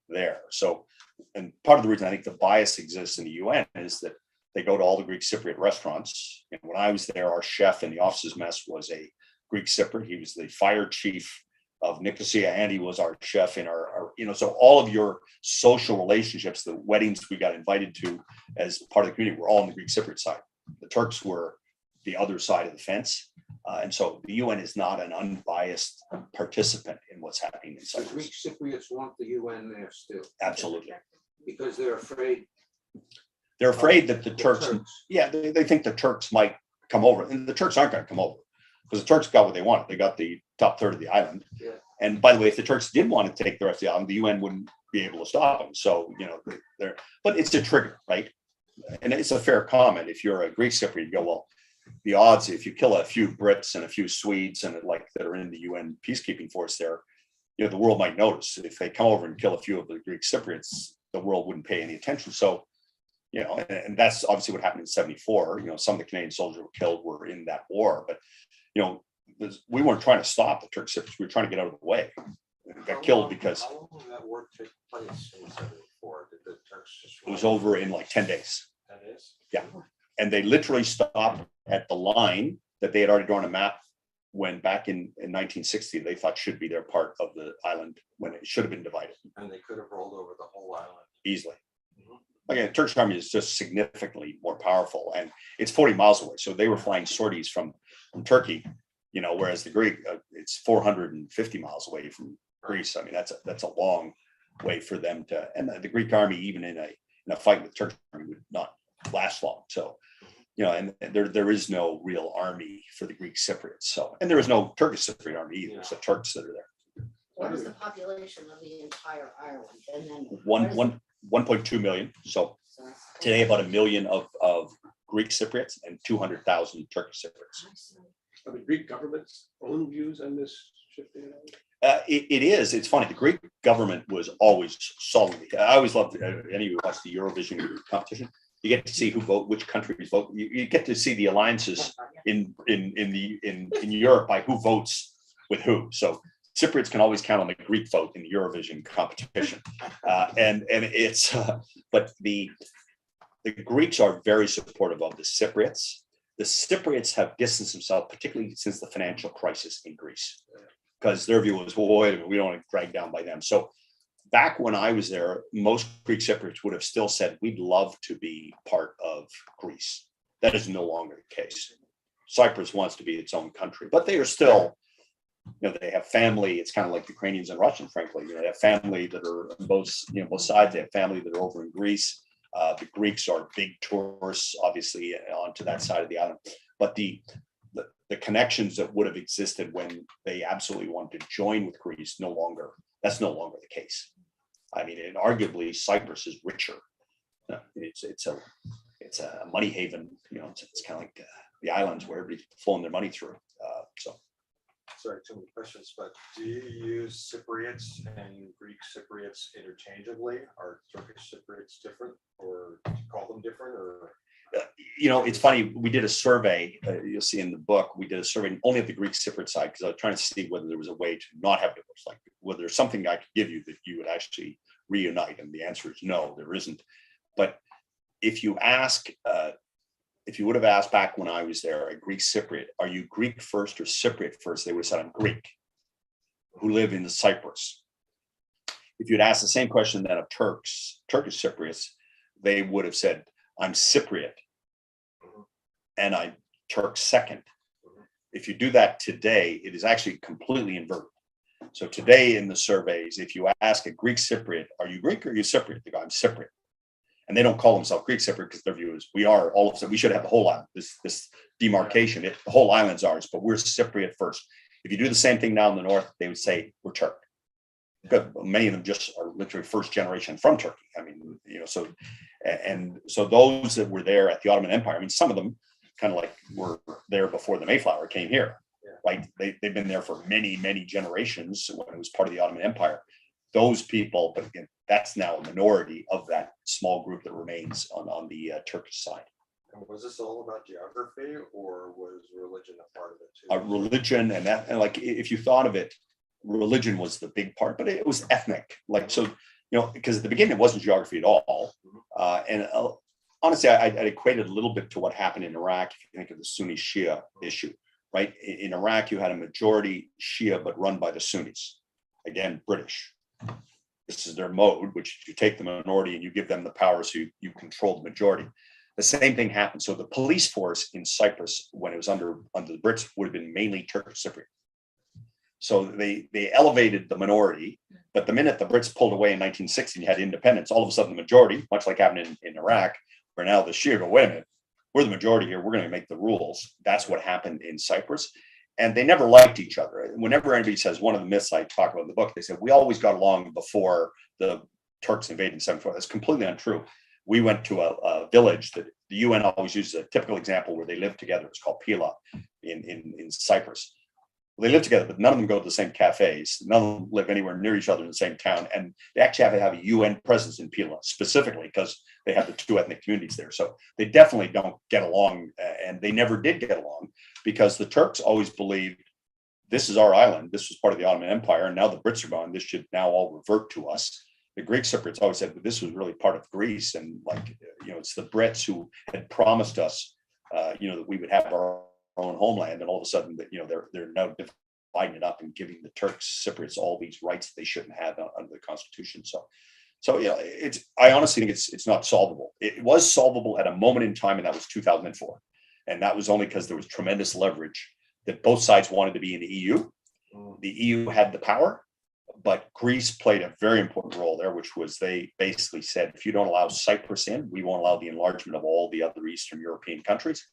there. So, and part of the reason I think the bias exists in the UN is that they go to all the Greek Cypriot restaurants. And when I was there, our chef in the officer's mess was a Greek Cypriot. He was the fire chief of Nicosia, and he was our chef in our so all of your social relationships, the weddings we got invited to as part of the community, were all on the Greek Cypriot side. The Turks were the other side of the fence. And so the UN is not an unbiased participant in what's happening in The Cyprus. Greek Cypriots want the UN there still, Absolutely. because they're afraid. They're afraid that the The Turks, they think the Turks might come over, and the Turks aren't going to come over because the Turks got what they wanted. They got the top third of the island. Yeah. And by the way, if the Turks did want to take the rest of the island, the UN wouldn't be able to stop them. So, but it's a trigger, right? And it's a fair comment. If you're a Greek Cypriot, you go, well, the odds, if you kill a few Brits and a few Swedes and that are in the UN peacekeeping force there, the world might notice. If they come over and kill a few of the Greek Cypriots, the world wouldn't pay any attention. So, and that's obviously what happened in 1974. Some of the Canadian soldiers who were killed were in that war, but, we weren't trying to stop the Turks Cypriots. We were trying to get out of the way. We got killed because How long did that war take place in 1974? Did the Turks just? it was over in like 10 days. That is? Yeah. And they literally stopped at the line that they had already drawn a map when back in 1960, they thought should be their part of the island when it should have been divided And they could have rolled over the whole island. easily. Mhm. Again, the Turkish army is just significantly more powerful, and it's 40 miles away. So they were flying sorties from Turkey, whereas the Greek, it's 450 miles away from Greece. I mean, that's a long way for them to, and the Greek army, even in a fight with Turkish army, would not last long. So, and there is no real army for the Greek Cypriots. So, and there is no Turkish Cypriot army either. It's the Turks that are there. What is the population of the entire Ireland? And then. 1.2 million. So today about 1 million of Greek Cypriots and 200,000 Turkish Cypriots. Are the Greek government's own views on this shifting? It is. It's funny. The Greek government was always solidly. I always loved any who watch the Eurovision competition. You get to see who vote, which countries vote. You get to see the alliances in Europe by who votes with who. So Cypriots can always count on the Greek vote in the Eurovision competition, and it's. But the Greeks are very supportive of the Cypriots. The Cypriots have distanced themselves, particularly since the financial crisis in Greece, because their view was, well, wait a minute, we don't want to drag down by them. So back when I was there, most Greek Cypriots would have still said, we'd love to be part of Greece. That is no longer the case. Cyprus wants to be its own country, but they are still they have family. It's kind of like Ukrainians and Russians, frankly. They have family that are on both, both sides. They have family that are over in Greece. The Greeks are big tourists, obviously, onto that side of the island. But the connections that would have existed when they absolutely wanted to join with Greece, that's no longer the case. I mean, and arguably Cyprus is richer. It's a money haven. It's kind of like the islands where everybody's flowing their money through. Sorry, too many questions, but do you use Cypriots and Greek Cypriots interchangeably? Are Turkish Cypriots different, or do you call them different, or? It's funny. We did a survey. You'll see in the book. We did a survey only of the Greek Cypriot side because I was trying to see whether there was a way to not have divorce, like whether there's something I could give you that you would actually reunite. And the answer is no, there isn't. But if you ask, if you would have asked back when I was there, a Greek Cypriot, are you Greek first or Cypriot first? They would have said, I'm Greek, who live in Cyprus. If you'd asked the same question then of Turkish Cypriots, they would have said, I'm Cypriot and I'm Turk second. If you do that today, it is actually completely inverted. So today in the surveys, if you ask a Greek Cypriot, are you Greek or are you Cypriot? They go, I'm Cypriot. And they don't call themselves Greek Cypriot because their view is we should have the whole island, this demarcation. The whole island's ours, but we're Cypriot first. If you do the same thing now in the north, they would say we're Turk. Good. Many of them just are literally first generation from Turkey. I mean, so those that were there at the Ottoman Empire, I mean, some of them kind of like were there before the Mayflower came here, right? They've been there for many, many generations when it was part of the Ottoman Empire. Those people, but again, that's now a minority of that small group that remains on the Turkish side. And was this all about geography, or was religion a part of it too? Religion and that, and like if you thought of it, religion was the big part, but it was ethnic. Like, so, because at the beginning it wasn't geography at all. And honestly, I'd equate it a little bit to what happened in Iraq. If you think of the Sunni Shia issue, right? In Iraq, you had a majority Shia, but run by the Sunnis. Again, British. This is their mode, which you take the minority and you give them the power so you control the majority. The same thing happened. So the police force in Cyprus, when it was under the Brits, would have been mainly Turkish Cypriot. So they elevated the minority, but the minute the Brits pulled away in 1960 and you had independence, all of a sudden the majority, much like happened in Iraq, where now the Shia go, wait a minute, we're the majority here, we're going to make the rules. That's what happened in Cyprus. And they never liked each other. Whenever anybody says, one of the myths I talk about in the book, they said, we always got along before the Turks invaded in 1974. That's completely untrue. We went to a village that the UN always uses a typical example where they live together. It's called Pila in Cyprus. They live together, but none of them go to the same cafes. None of them live anywhere near each other in the same town. And they actually have a UN presence in Pila specifically because they have the two ethnic communities there. So they definitely don't get along, and they never did get along because the Turks always believed this is our island. This was part of the Ottoman Empire. And now the Brits are gone. This should now all revert to us. The Greek Cypriots always said that this was really part of Greece. And it's the Brits who had promised us, that we would have our own homeland, and all of a sudden that they're now dividing it up and giving the Turks Cypriots all these rights that they shouldn't have under the Constitution. So I honestly think it's not solvable. It was solvable at a moment in time, and that was 2004, and that was only because there was tremendous leverage that both sides wanted to be in the EU. The EU had the power, but Greece played a very important role there, which was they basically said, if you don't allow Cyprus in, we won't allow the enlargement of all the other Eastern European countries.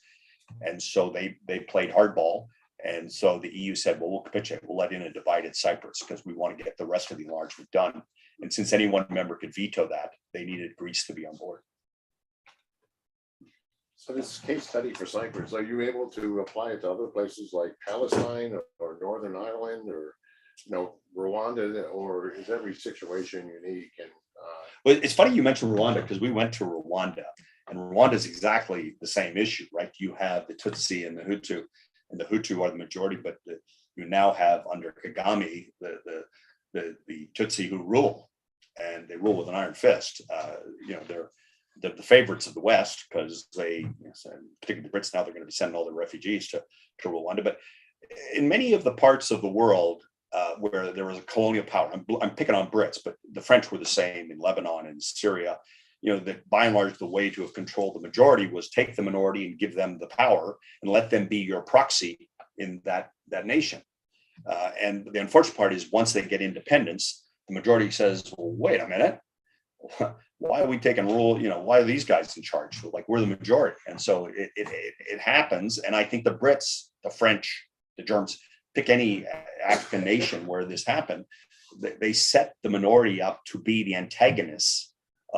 And so they played hardball. And so the EU said, well, we'll capitulate. We'll let in a divided Cyprus because we want to get the rest of the enlargement done. And since any one member could veto that, they needed Greece to be on board. So this case study for Cyprus, are you able to apply it to other places like Palestine or Northern Ireland or Rwanda, or is every situation unique? And well, it's funny you mentioned Rwanda because we went to Rwanda. And Rwanda is exactly the same issue, right? You have the Tutsi and the Hutu, and the Hutu are the majority, but you now have under Kagame the Tutsi who rule, and they rule with an iron fist. They're the favorites of the West because particularly the Brits now, they're going to be sending all their refugees to Rwanda. But in many of the parts of the world where there was a colonial power, I'm picking on Brits, but the French were the same in Lebanon and Syria. That by and large, the way to have controlled the majority was take the minority and give them the power and let them be your proxy in that nation. And the unfortunate part is once they get independence, the majority says, well, wait a minute, why are we taking rule? You know, why are these guys in charge? Like we're the majority. And so it happens. And I think the Brits, the French, the Germans, pick any African nation where this happened, they set the minority up to be the antagonists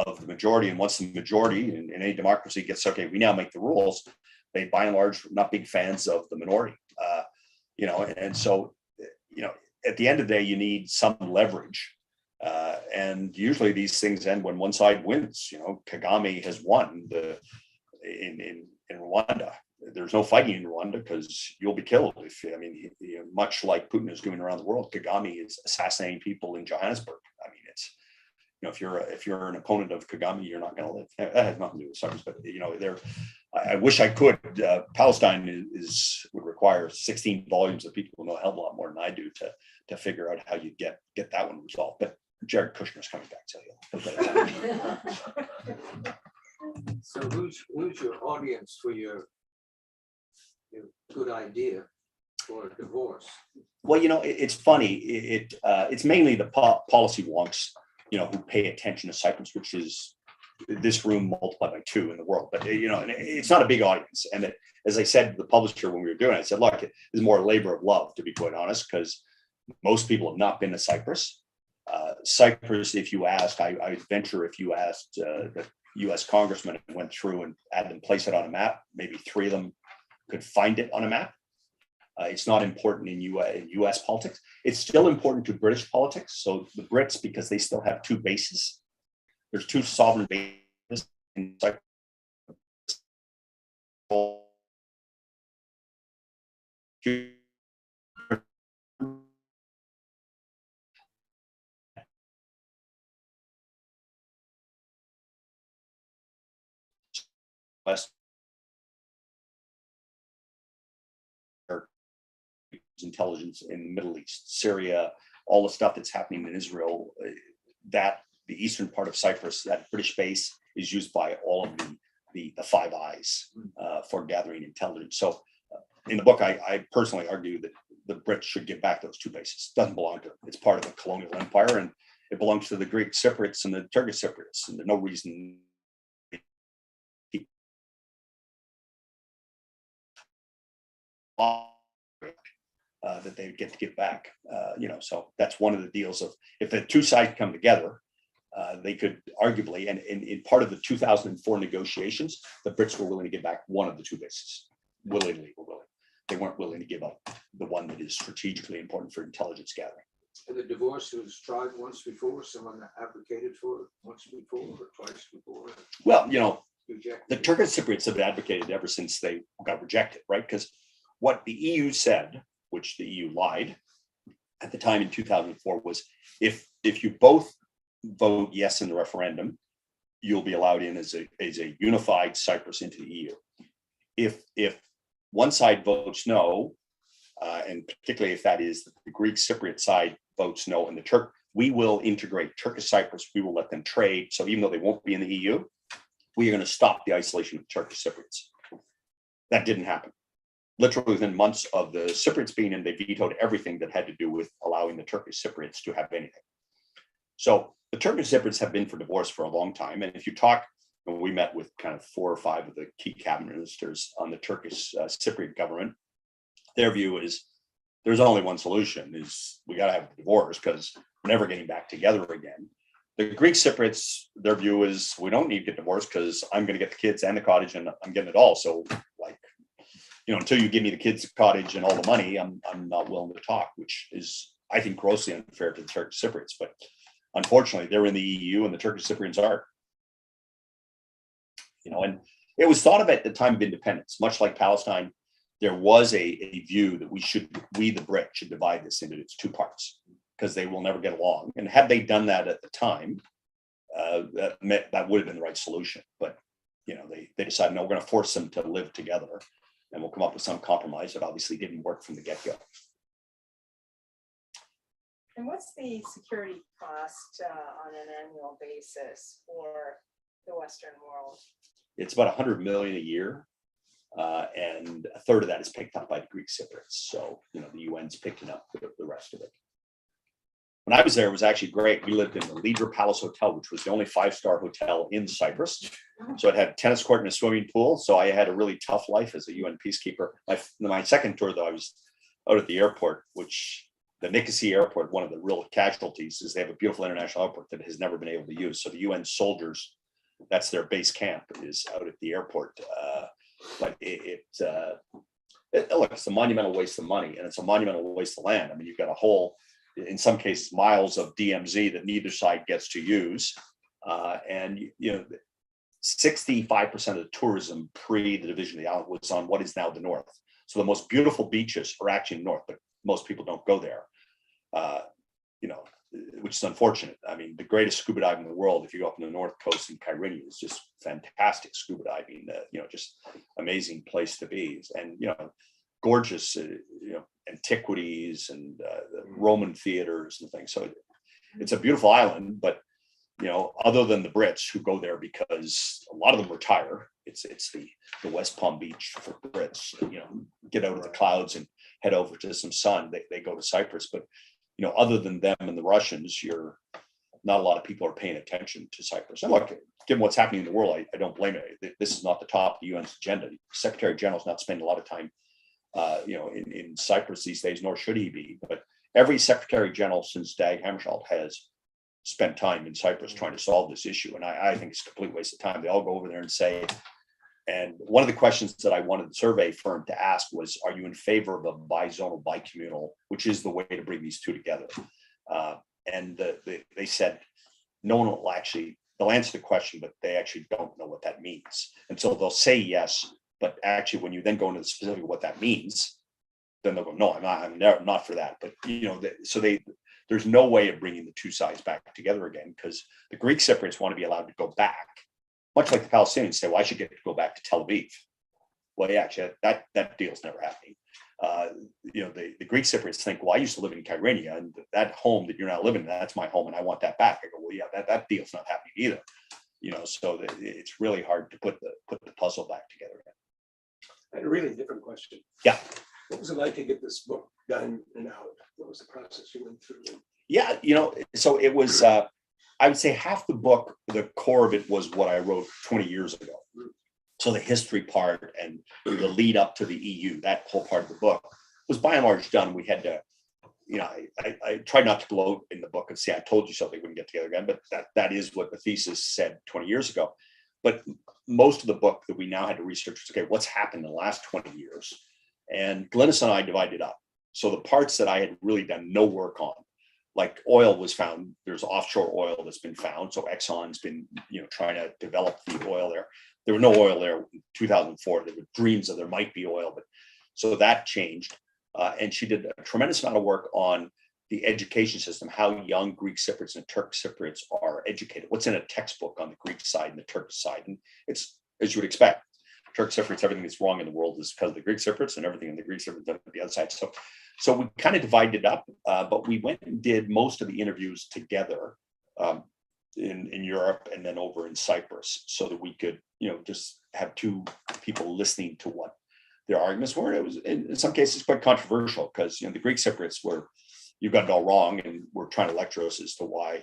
of the majority. And once the majority in any democracy gets, okay, we now make the rules, they by and large not big fans of the minority. You know, and so, you know, at the end of the day, you need some leverage. And usually these things end when one side wins. You know, Kagame has won in Rwanda. There's no fighting in Rwanda because you'll be killed. If I mean, much like Putin is doing around the world, Kagame is assassinating people in Johannesburg. I mean, it's, you know, if you're an opponent of Kagame, you're not going to live. That has nothing to do with Cyprus, but you know, I wish I could. Palestine would require 16 volumes of people who know a hell of a lot more than I do to figure out how you get that one resolved. But Jared Kushner's coming back to you. So who's your audience for your good idea for a divorce? Well, you know, it's funny. It's mainly the policy wonks, you know, who pay attention to Cyprus, which is this room multiplied by 2 in the world. But you know, it's not a big audience. And as I said to the publisher when we were doing it, I said, look, it is more a labor of love, to be quite honest, because most people have not been to Cyprus. Cyprus, if you asked, I would venture if you asked the U.S. congressman and went through and had them place it on a map, maybe 3 of them could find it on a map. It's not important in U.S. politics. It's still important to British politics. So the Brits, because they still have 2 bases, there's 2 sovereign bases in Cyprus. West intelligence in the Middle East, Syria, all the stuff that's happening in Israel, that the eastern part of Cyprus, that British base is used by all of the Five Eyes for gathering intelligence. So in the book, I personally argue that the Brits should give back those 2 bases. It doesn't belong to them. It's part of the colonial empire, and it belongs to the Greek Cypriots and the Turkish Cypriots, and there's no reason that they get to give back. You know, so that's one of the deals of if the 2 sides come together, they could arguably, and in part of the 2004 negotiations, the Brits were willing to give back one of the 2 bases. Willingly were willing. They weren't willing to give up the one that is strategically important for intelligence gathering. And the divorce was tried once before, someone advocated for it once before or twice before. Well, you know, Rejected. the Turkish Cypriots have advocated ever since they got rejected, right? Because what the EU said, which the EU lied at the time in 2004, was if you both vote yes in the referendum, you'll be allowed in as a unified Cyprus into the EU. If one side votes no, and particularly if that is the Greek Cypriot side votes no, and we will integrate Turkish Cyprus. We will let them trade. So even though they won't be in the EU, we are going to stop the isolation of Turkish Cypriots. That didn't happen. Literally within months of the Cypriots being in, they vetoed everything that had to do with allowing the Turkish Cypriots to have anything. So the Turkish Cypriots have been for divorce for a long time. And if you talk, and we met with kind of 4 or 5 of the key cabinet ministers on the Turkish Cypriot government, their view is there's only one solution, is we got to have a divorce because we're never getting back together again. The Greek Cypriots, their view is we don't need to get divorced because I'm going to get the kids and the cottage and I'm getting it all. So like, you know, until you give me the kids, the cottage and all the money, I'm not willing to talk, which is, I think, grossly unfair to the Turkish Cypriots. But unfortunately, they're in the EU and the Turkish Cypriots aren't. You know, and it was thought of at the time of independence, much like Palestine. There was a view that we the Brits should divide this into its 2 parts because they will never get along. And had they done that at the time, that would have been the right solution. But you know, they decided no, we're going to force them to live together, and we'll come up with some compromise that obviously didn't work from the get-go. And what's the security cost on an annual basis for the Western world? It's about 100 million a year And a third of that is picked up by the Greek Cypriots. So, you know, the UN's picking up the rest of it. When I was there, it was actually great. We lived in the Leader Palace Hotel, which was the only 5-star hotel in Cyprus. So it had a tennis court and a swimming pool. So I had a really tough life as a UN peacekeeper. My second tour, though, I was out at the airport, which the Nicosia airport, one of the real casualties is they have a beautiful international airport that has never been able to use. So the UN soldiers, that's their base camp, is out at the airport. But look, it's a monumental waste of money, and it's a monumental waste of land. I mean, you've got a whole, in some cases, miles of DMZ that neither side gets to use. And, you know, 65% of the tourism pre the division of the island was on what is now the north. So the most beautiful beaches are actually north, but most people don't go there, you know, which is unfortunate. I mean, the greatest scuba diving in the world, if you go up on the north coast in Kyrenia, is just fantastic scuba diving, you know, just amazing place to be. And, you know, gorgeous, you know, antiquities and the Roman theaters and things. So it's a beautiful island, but, you know, other than the Brits who go there because a lot of them retire, it's the West Palm Beach for Brits, you know, get out of the clouds and head over to some sun. They go to Cyprus, but, you know, other than them and the Russians, not a lot of people are paying attention to Cyprus. And look, given what's happening in the world, I don't blame it. This is not the top of the UN's agenda. The Secretary General is not spending a lot of time, you know, in Cyprus these days, nor should he be. But every Secretary General since Dag Hammarskjöld has spent time in Cyprus trying to solve this issue. And I think it's a complete waste of time. They all go over there and say, and one of the questions that I wanted the survey firm to ask was, are you in favor of a bizonal, bicommunal, which is the way to bring these two together? And they said, no one will actually, they'll answer the question, but they actually don't know what that means. And so they'll say yes, but actually when you then go into the specific of what that means, then they'll go, no, I'm not for that. But, you know, there's no way of bringing the two sides back together again, because the Greek Cypriots want to be allowed to go back, much like the Palestinians say, well, I should get to go back to Tel Aviv. Well, yeah, actually, that deal's never happening. You know, the Greek Cypriots think, well, I used to live in Kyrenia, and that home that you're now living in, that's my home, and I want that back. I go, well, yeah, that deal's not happening either. You know, so it's really hard to put the puzzle back together again. I had a really different question. Yeah. What was it like to get this book done and out? What was the process you went through? Yeah, you know, so it was, I would say half the book, the core of it was what I wrote 20 years ago. So the history part and the lead up to the EU, that whole part of the book was by and large done. We had to, you know, I tried not to blow in the book and say, I told you so they wouldn't get together again, but that is what the thesis said 20 years ago. But most of the book that we now had to research was, okay, what's happened in the last 20 years? And Glynis and I divided up. So the parts that I had really done no work on, like oil was found, there's offshore oil that's been found. So Exxon's been, you know, trying to develop the oil there. There was no oil there in 2004. There were dreams of there might be oil, but so that changed. And she did a tremendous amount of work on the education system, how young Greek Cypriots and Turk Cypriots are educated. What's in a textbook on the Greek side and the Turkish side? And it's, as you would expect, Turk Cypriots, everything that's wrong in the world is because of the Greek Cypriots, and everything in the Greek Cypriots on the other side. So we kind of divided it up, but we went and did most of the interviews together in Europe and then over in Cyprus, so that we could, you know, just have two people listening to what their arguments were. It was in some cases quite controversial because, you know, the Greek Cypriots were, you got it all wrong, and we're trying to lecture us as to why,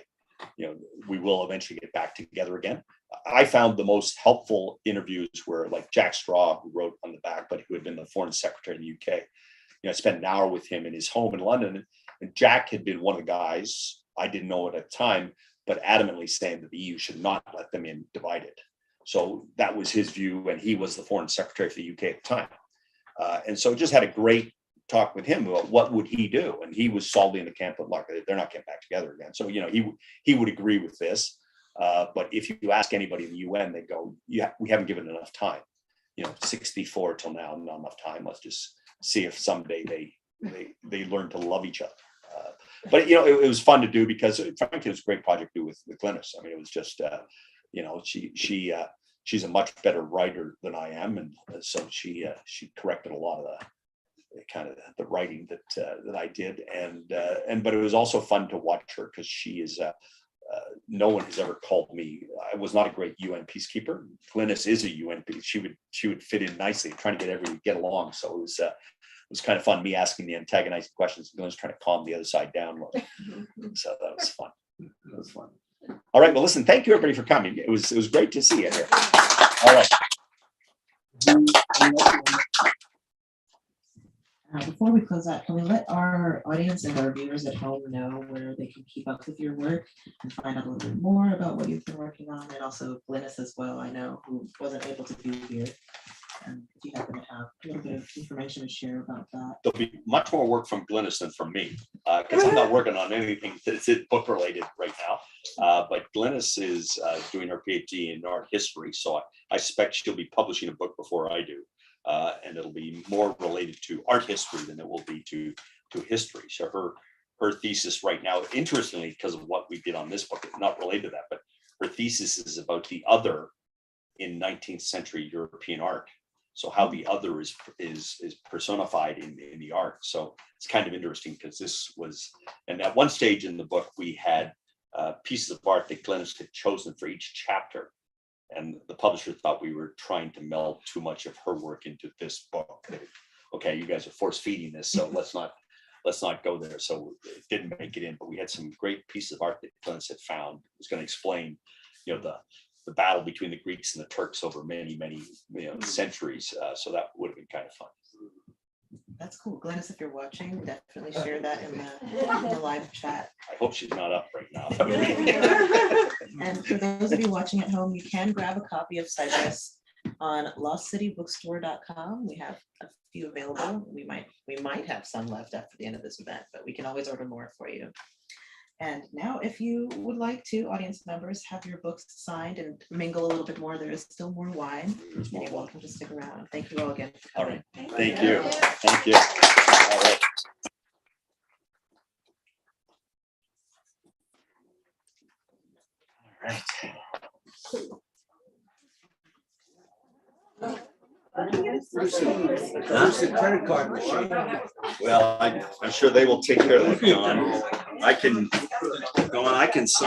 you know, we will eventually get back together again. I found the most helpful interviews were like Jack Straw, who wrote on the back, but who had been the foreign secretary in the UK. You know, I spent an hour with him in his home in London, and Jack had been one of the guys, I didn't know it at the time, but adamantly saying that the EU should not let them in divided. So that was his view, and he was the foreign secretary for the UK at the time. And so just had a great talk with him about what would he do, and he was solidly in the camp of, look, they're not getting back together again. So, you know, he would agree with this. But if you ask anybody in the UN, they go, yeah, we haven't given enough time. You know, 64 till now, not enough time. Let's just see if someday they learn to love each other. But you know, it was fun to do because frankly, it was a great project to do with Glynis. I mean, it was just you know, she's a much better writer than I am, and so she corrected a lot of the kind of the writing that I did, and but it was also fun to watch her because she is no one has ever called me. I was not a great UN peacekeeper. Glynis is a UN. She would fit in nicely, trying to get along. So it was kind of fun, me asking the antagonizing questions, and Glynis trying to calm the other side down. So that was fun. That was fun. All right. Well, listen, thank you everybody for coming. It was great to see you here. All right. Before we close out, can we let our audience and our viewers at home know where they can keep up with your work and find out a little bit more about what you've been working on, and also Glynis as well, I know, who wasn't able to be here. And if you happen to have a little bit of information to share about that. There'll be much more work from Glynis than from me, because I'm not working on anything that's book related right now. But Glynis is doing her PhD in art history, so I suspect she'll be publishing a book before I do. And it'll be more related to art history than it will be to history. So her thesis right now, interestingly, because of what we did on this book, it's not related to that, but her thesis is about the other in 19th century European art. So how the other is personified in the art. So it's kind of interesting because this was, and at one stage in the book, we had pieces of art that Glynis had chosen for each chapter. And the publisher thought we were trying to meld too much of her work into this book. Okay, you guys are force feeding this, so let's not go there. So it didn't make it in, but we had some great pieces of art that Glynis had found. It was going to explain, the battle between the Greeks and the Turks over many centuries. So that would have been kind of fun. That's cool. Glynis, if you're watching, definitely share that in the live chat. I hope she's not up right now. And for those of you watching at home, you can grab a copy of Cyprus on lostcitybookstore.com. We have a few available. We might have some left after the end of this event, but we can always order more for you. And now, if you would like to, audience members, have your books signed and mingle a little bit more, there is still more wine, and you're welcome to stick around. Thank you all again for All coming. right. Thank you. Thank you. All right. Where's the credit card machine? Well, I'm sure they will take care of that, John. I can sign.